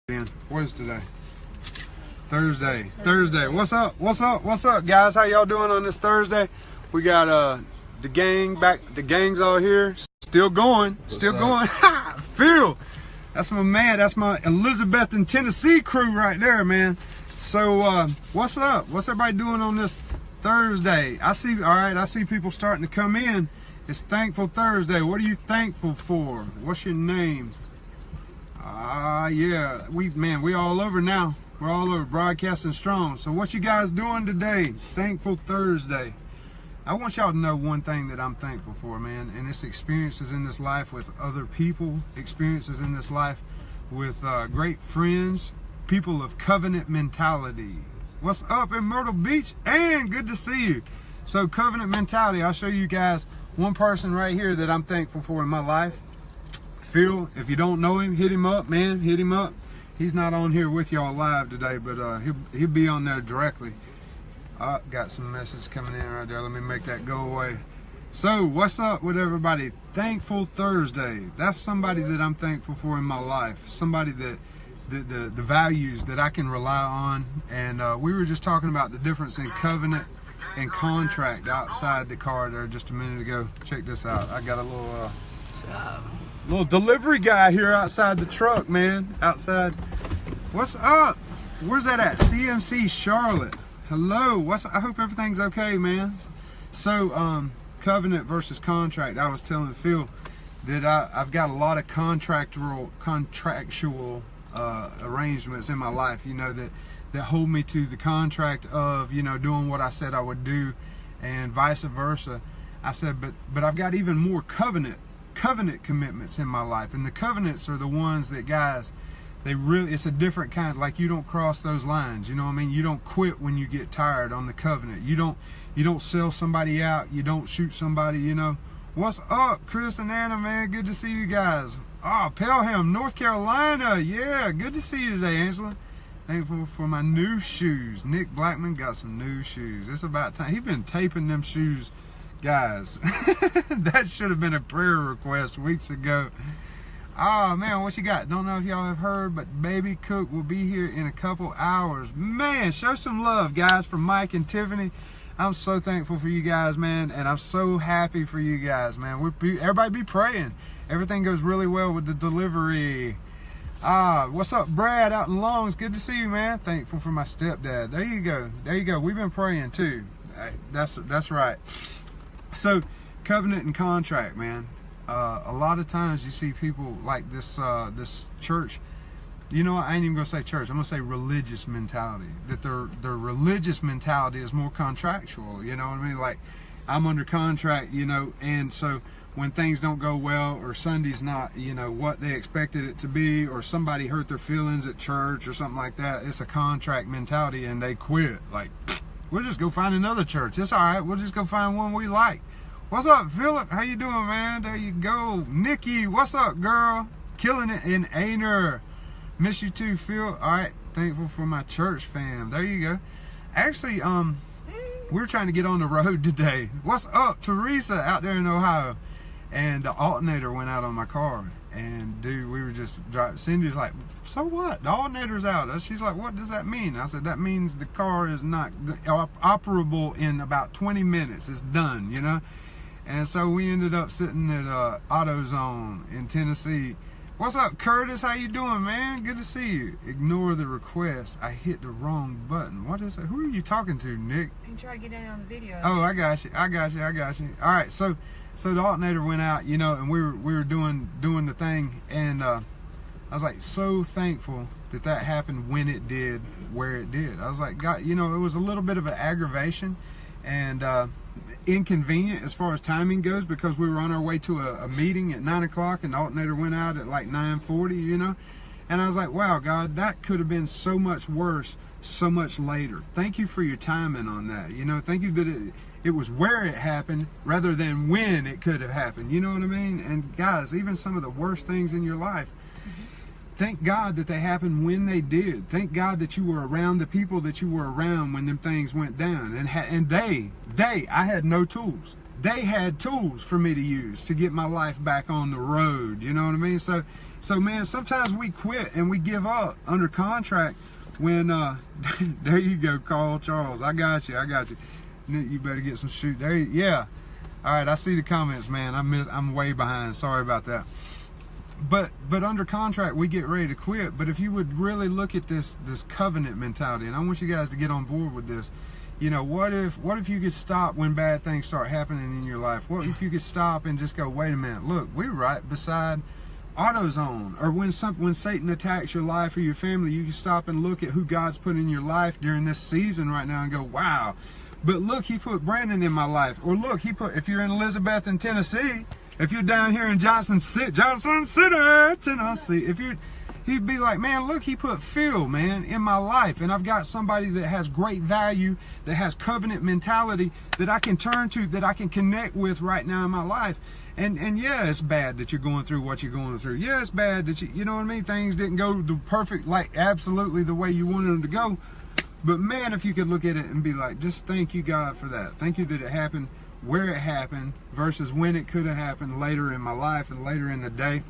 What is today? Thursday. What's up, guys? How y'all doing on this Thursday? We got the gang back. The gang's all here, still going. Phil, that's my man. That's my Elizabethton, Tennessee crew right there, man. So what's up? What's everybody doing on this Thursday? I see people starting to come in. It's Thankful Thursday. What are you thankful for? What's your name? Yeah, we all over now. We're all over, broadcasting strong. So what you guys doing today? Thankful Thursday. I want y'all to know one thing that I'm thankful for, man, and it's experiences in this life with other people, experiences in this life with great friends, people of covenant mentality. What's up in Myrtle Beach? And good to see you. So covenant mentality, I'll show you guys one person right here that I'm thankful for in my life. Phil, if you don't know him, hit him up, man. Hit him up. He's not on here with y'all live today, but he'll be on there directly. Got some message coming in right there. Let me make that go away. So, what's up with everybody? Thankful Thursday. That's somebody that I'm thankful for in my life. Somebody that the values that I can rely on. And we were just talking about the difference in covenant and contract outside the car there just a minute ago. Check this out. I got a little delivery guy here outside the truck, man. Outside. What's up? Where's that at? CMC Charlotte. Hello. I hope everything's okay, man. So, covenant versus contract. I was telling Phil that I've got a lot of contractual arrangements in my life, you know, that hold me to the contract of, you know, doing what I said I would do, and vice versa. I said, but I've got even more covenant commitments in my life, and the covenants are the ones that, guys, it's a different kind. Like, you don't cross those lines, you know what I mean? You don't quit when you get tired on the covenant. You don't sell somebody out. You don't shoot somebody, you know. What's up, Chris and Anna, man? Good to see you guys. Pelham, North Carolina. Yeah, good to see you today, Angela. Thankful for my new shoes. Nick Blackman got some new shoes. It's about time. He's been taping them shoes, guys. That should have been a prayer request weeks ago. Man, what you got? Don't know if y'all have heard, but Baby Cook will be here in a couple hours. Man, show some love, guys, from Mike and Tiffany. I'm so thankful for you guys, man, and I'm so happy for you guys, man. Everybody be praying. Everything goes really well with the delivery. What's up, Brad, out in Longs? Good to see you, man. Thankful for my stepdad. There you go. We've been praying too. That's right. So, covenant and contract, man. A lot of times you see people like this church. You know what? I ain't even gonna say church. I'm gonna say religious mentality. That their religious mentality is more contractual. You know what I mean? Like, I'm under contract, you know, and so when things don't go well, or Sunday's not, you know, what they expected it to be, or somebody hurt their feelings at church or something like that, it's a contract mentality, and they quit. Like, we'll just go find another church. It's all right. We'll just go find one we like. What's up, Philip? How you doing, man? There you go. Nikki, what's up, girl? Killing it in Aner. Miss you too, Phil. All right. Thankful for my church fam. There you go. Actually, we're trying to get on the road today. What's up, Teresa, out there in Ohio? And the alternator went out on my car. And, dude, we were just driving. Cindy's like, so what? The alternator's out. She's like, what does that mean? I said, that means the car is not operable in about 20 minutes. It's done, you know? And so we ended up sitting at AutoZone in Tennessee. What's up, Curtis? How you doing, man? Good to see you. Ignore the request. I hit the wrong button. What is it? Who are you talking to, Nick? You try to get in on the video. Oh, I got you. All right, so the alternator went out, you know, and we were doing the thing, and I was like so thankful that happened when it did, where it did. I was like, God, you know, it was a little bit of an aggravation and inconvenient as far as timing goes, because we were on our way to a meeting at 9 o'clock, and the alternator went out at like 9:40, you know. And I was like, wow, God, that could have been so much worse so much later. Thank you for your timing on that. You know, thank you that it was where it happened rather than when it could have happened. You know what I mean? And guys, even some of the worst things in your life, thank God that they happened when they did. Thank God that you were around the people that you were around when them things went down. And I had no tools. they had tools for me to use to get my life back on the road. You know what I mean? So man, sometimes we quit and we give up under contract when, there you go, Carl Charles. I got you. You better get some shoot. There yeah. All right, I see the comments, man. I'm way behind. Sorry about that. But under contract, we get ready to quit. But if you would really look at this covenant mentality, and I want you guys to get on board with this. You know, what if you could stop when bad things start happening in your life? What if you could stop and just go, wait a minute, look, we're right beside AutoZone. Or when Satan attacks your life or your family, you can stop and look at who God's put in your life during this season right now and go, wow. But look, he put Brandon in my life. Or look, if you're in Elizabeth in Tennessee, if you're down here in Johnson City, Tennessee, he'd be like, man, look, he put Phil, man, in my life. And I've got somebody that has great value, that has covenant mentality, that I can turn to, that I can connect with right now in my life. And yeah, it's bad that you're going through what you're going through. Yeah, it's bad that you know what I mean? Things didn't go the perfect, like absolutely the way you wanted them to go. But man, if you could look at it and be like, just thank you, God, for that. Thank you that it happened where it happened versus when it could have happened later in my life and later in the day.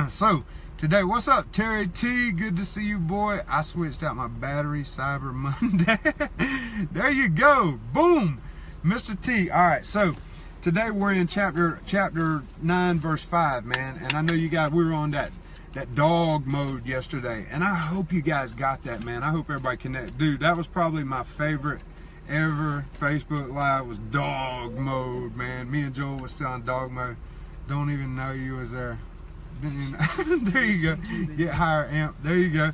So today, what's up, Terry T? Good to see you, boy. I switched out my battery, Cyber Monday. There you go. Boom. Mr. T. All right, so today we're in chapter 9, verse 5, man. And I know you guys, we were on that dog mode yesterday, and I hope you guys got that, man. I hope everybody connect. Dude, that was probably my favorite ever Facebook Live, was dog mode, man. Me and Joel was still on dog mode. Don't even know you was there. There you go. Get higher amp. There you go.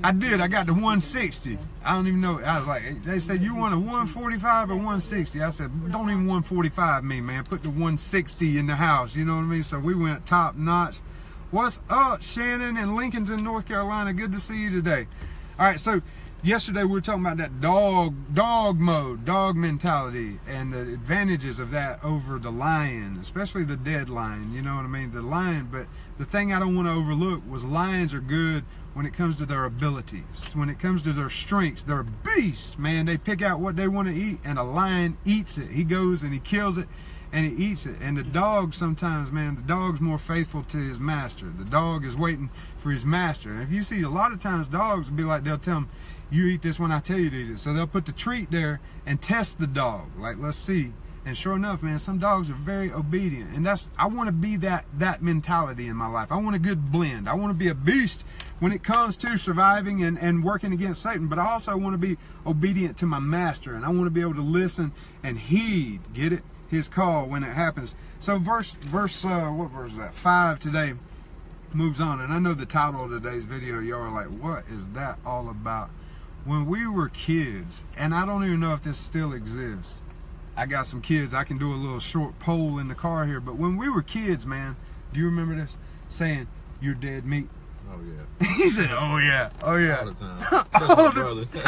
I got the 160. I don't even know. I was like, they said, you want a 145 or 160? I said, don't even 145 me, man. Put the 160 in the house. You know what I mean? So we went top notch. What's up, Shannon in Lincolnton, North Carolina? Good to see you today. All right, so yesterday we were talking about that dog mode, dog mentality, and the advantages of that over the lion, especially the dead lion. You know what I mean? The lion. But the thing I don't want to overlook was lions are good when it comes to their abilities. When it comes to their strengths, they're beasts, man. They pick out what they want to eat, and a lion eats it. He goes and he kills it, and he eats it. And the dog sometimes, man, the dog's more faithful to his master. The dog is waiting for his master. And if you see, a lot of times dogs will be like, they'll tell him, you eat this when I tell you to eat it. So they'll put the treat there and test the dog. Like, let's see. And sure enough, man, some dogs are very obedient. And I want to be that mentality in my life. I want a good blend. I want to be a beast when it comes to surviving and working against Satan. But I also want to be obedient to my master. And I want to be able to listen and heed, get it? His call when it happens. So what verse is that? 5 today moves on. And I know the title of today's video, y'all are like, what is that all about? When we were kids, and I don't even know if this still exists. I got some kids, I can do a little short poll in the car here, but when we were kids, man, do you remember this? Saying, you're dead meat. Oh yeah. He said, oh yeah, oh yeah. All the time.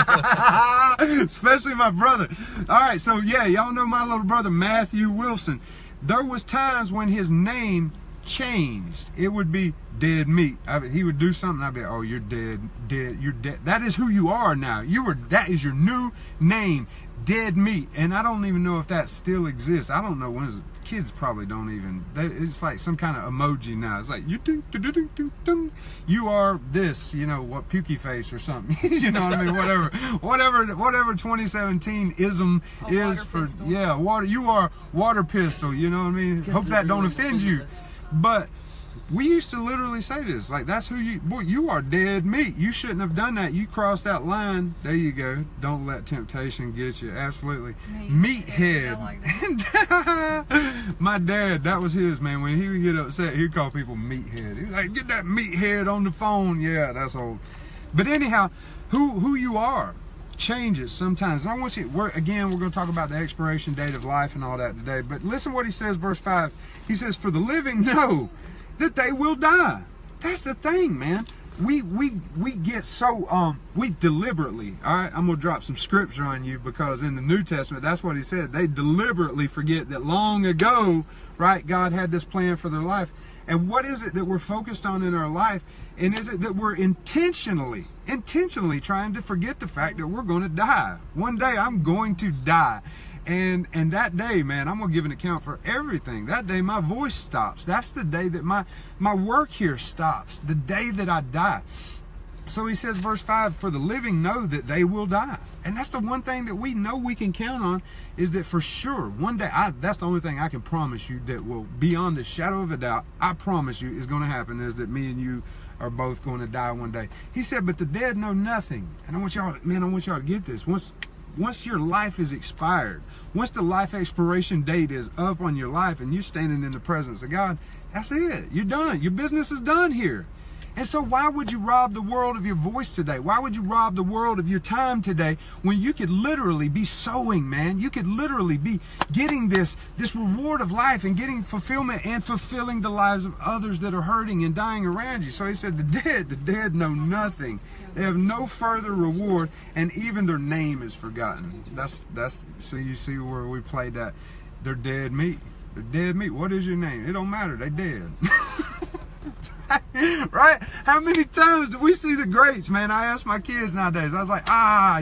Especially my brother. Especially my brother. All right, so yeah, y'all know my little brother, Matthew Wilson. There was times when his name changed. It would be dead meat. He would do something, I'd be, oh, you're dead, you're dead. That is who you are now. That is your new name, dead meat. And I don't even know if that still exists. I don't know when. Kids probably don't even. It's like some kind of emoji now. It's like you are this, you know what, pukey face or something. You know what I mean? Whatever 2017 ism is for pistol. Yeah, water. You are water pistol. You know what I mean? Hope that don't offend you, but. We used to literally say this, like, that's who you, boy, you are dead meat. You shouldn't have done that. You crossed that line. There you go. Don't let temptation get you. Absolutely. Meathead. Like my dad, that was his, man. When he would get upset, he'd call people meathead. He was like, get that meathead on the phone. Yeah, that's old. But anyhow, who you are changes sometimes. And I want you, we're going to talk about the expiration date of life and all that today. But listen what he says, verse 5. He says, for the living know that they will die. That's the thing, man. We get so we deliberately, all right, I'm gonna drop some scripture on you, because in the New Testament, that's what he said. They deliberately forget that long ago, right, God had this plan for their life. And what is it that we're focused on in our life? And is it that we're intentionally trying to forget the fact that we're going to die? One day I'm going to die. And that day, man, I'm gonna give an account for everything. That day my voice stops. That's the day that my work here stops. The day that I die. So he says, verse 5, for the living know that they will die. And that's the one thing that we know we can count on, is that for sure, one day, that's the only thing I can promise you that will, beyond the shadow of a doubt, I promise you is going to happen, is that me and you are both going to die one day. He said, but the dead know nothing. And I want y'all to get this. Once your life is expired, once the life expiration date is up on your life and you're standing in the presence of God, that's it. You're done. Your business is done here. And so why would you rob the world of your voice today? Why would you rob the world of your time today when you could literally be sowing, man? You could literally be getting this reward of life and getting fulfillment and fulfilling the lives of others that are hurting and dying around you. So he said, the dead know nothing. They have no further reward, and even their name is forgotten. That's so you see where we played that. They're dead meat. They're dead meat. What is your name? It don't matter. They dead. Right? How many times do we see the greats, man? I ask my kids nowadays. I was like,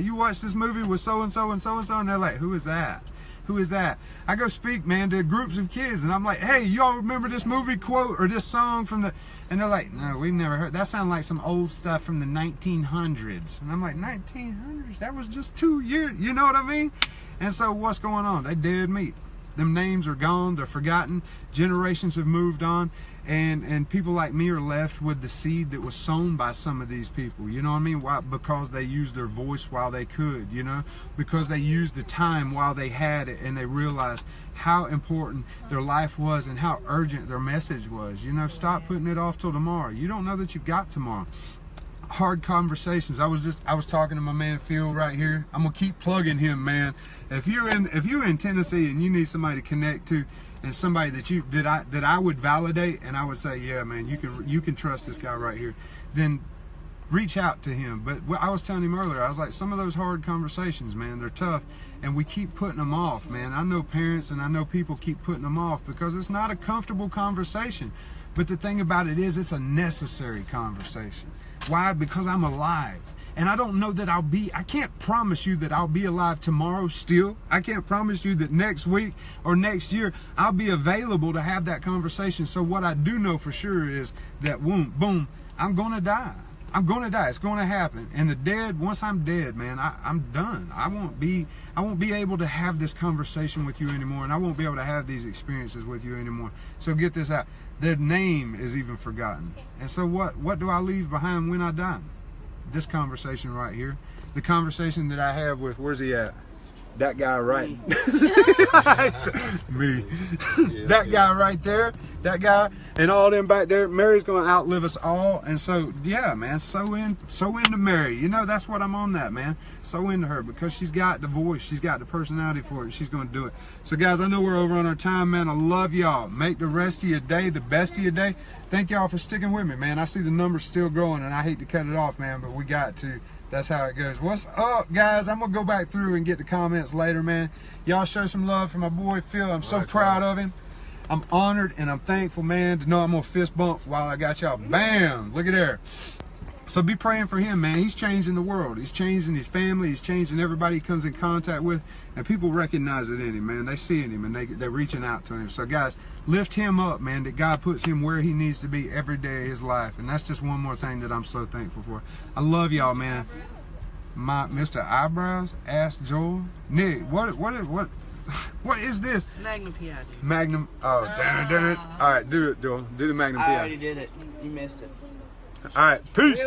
you watched this movie with so-and-so and so-and-so? And they're like, who is that? Who is that? I go speak, man, to groups of kids, and I'm like, hey, y'all remember this movie quote or this song from the... And they're like, no, we've never heard. That sounds like some old stuff from the 1900s. And I'm like, 1900s? That was just 2 years. You know what I mean? And so what's going on? They dead meat. Them names are gone. They're forgotten. Generations have moved on. And people like me are left with the seed that was sown by some of these people. You know what I mean? Why? Because they used their voice while they could, you know? Because they used the time while they had it, and they realized how important their life was and how urgent their message was. You know, stop putting it off till tomorrow. You don't know that you've got tomorrow. Hard conversations. I was talking to my man Phil right here. I'm gonna keep plugging him, man. If you're in Tennessee and you need somebody to connect to, and somebody that I would validate, and I would say, yeah, man, you can trust this guy right here, then reach out to him. But I was telling him earlier, I was like, some of those hard conversations, man, they're tough, and we keep putting them off, man. I know parents and I know people keep putting them off because it's not a comfortable conversation. But the thing about it is, it's a necessary conversation. Why? Because I'm alive. And I don't know that I can't promise you that I'll be alive tomorrow still. I can't promise you that next week or next year I'll be available to have that conversation. So what I do know for sure is that boom, I'm going to die. I'm going to die. It's going to happen. And the dead, once I'm dead, man, I'm done. I won't be able to have this conversation with you anymore, and I won't be able to have these experiences with you anymore. So get this out. Their name is even forgotten. And so what do I leave behind when I die? This conversation right here. The conversation that I have with, where's he at? That guy right. Me. That guy right there. That guy and all them back there. Mary's gonna outlive us all. And so yeah, man, so into Mary. You know, that's what I'm on that, man. So into her because she's got the voice, she's got the personality for it, she's gonna do it. So guys, I know we're over on our time, man. I love y'all. Make the rest of your day the best of your day. Thank y'all for sticking with me, man. I see the numbers still growing and I hate to cut it off, man, but we got to. That's how it goes. What's up, guys? I'm going to go back through and get the comments later, man. Y'all show some love for my boy, Phil. I'm so proud of him. I'm honored and I'm thankful, man, to know I'm going to fist bump while I got y'all. Bam! Look at there. So be praying for him, man. He's changing the world. He's changing his family. He's changing everybody he comes in contact with. And people recognize it in him, man. They see it in him, and they're reaching out to him. So, guys, lift him up, man, that God puts him where he needs to be every day of his life. And that's just one more thing that I'm so thankful for. I love y'all, man. My Mr. Eyebrows, Ask Joel. Nick, what is this? Magnum PI, dude. Magnum, oh, darn it. All right, do it, Joel. Do the Magnum PI. I already did it. You missed it. All right, peace.